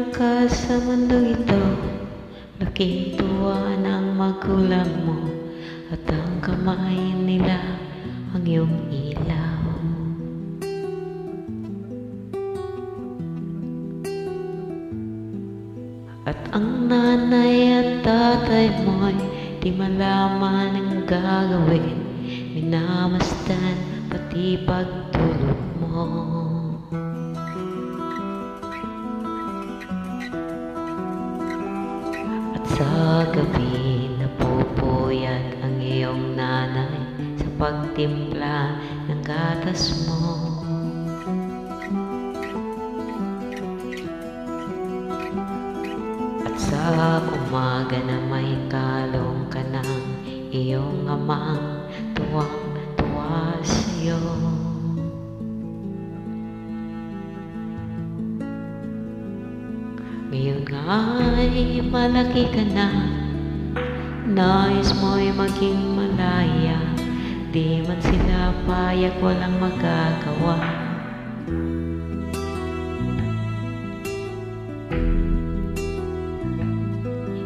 ka sa mundong ito, laking tuwa ng magulang mo, at ang kamay nila ang iyong ilaw. At ang nanay at tatay mo'y di malaman ang gagawin, minamasdan pati pagtulog mo. At sa gabi napupuyat ang iyong nanay sa pagtimpla ng gatas mo. At sa umaga na may kalong ka ng iyong amang tuwang-tuwa sa'yo. Ngayon nga'y malaki ka na, nais mo'y maging malaya, di man sila payag, walang magagawa.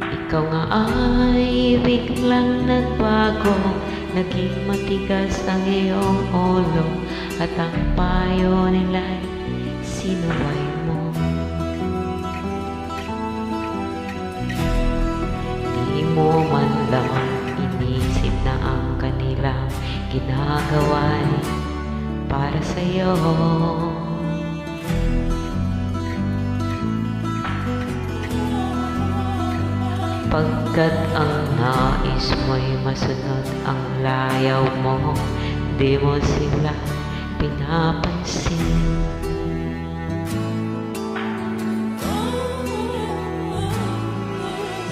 Ikaw nga ay biglang nagbago, naging matigas ang iyong ulo, at ang payo nila'y sinuway mo. Di mo man lang inisip na ang kanilang ginagawa'y para sa'yo. Pagkat ang nais mo'y masunod ang layaw mo, di mo sila pinapansin.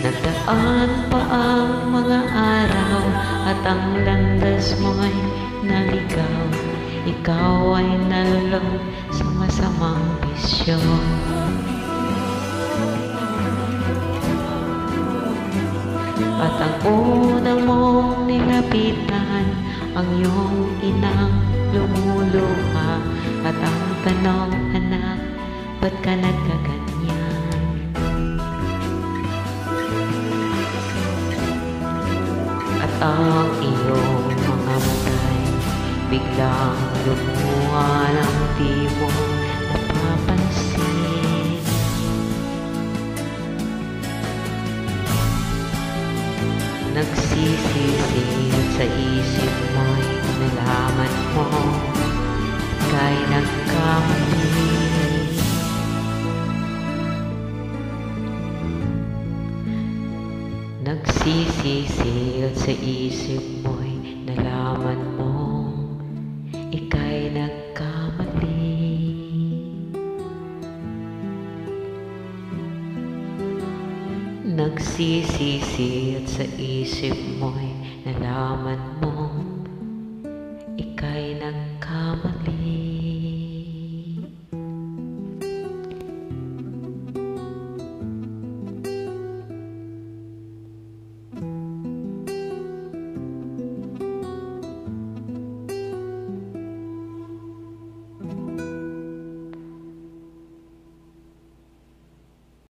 Nagdaan pa ang mga araw, at ang landas mo'y naligaw. Ikaw ay nalulong sa masamang bisyo. At ang una mong nilapitan, ang iyong inang lumuluha. At ang tanong, anak, ba't ka nagkaganyan? At ang iyong mga matay biglang lumuha ng di mo napapansin. Nagsisisi sa isip mo'y nalaman mo ika'y nagkamali. Nagsisisi sa isip mo'y nalaman mo ika'y nagkamali. Nagsisisi at sa isip mo'y nalaman mo ika'y nagkamali.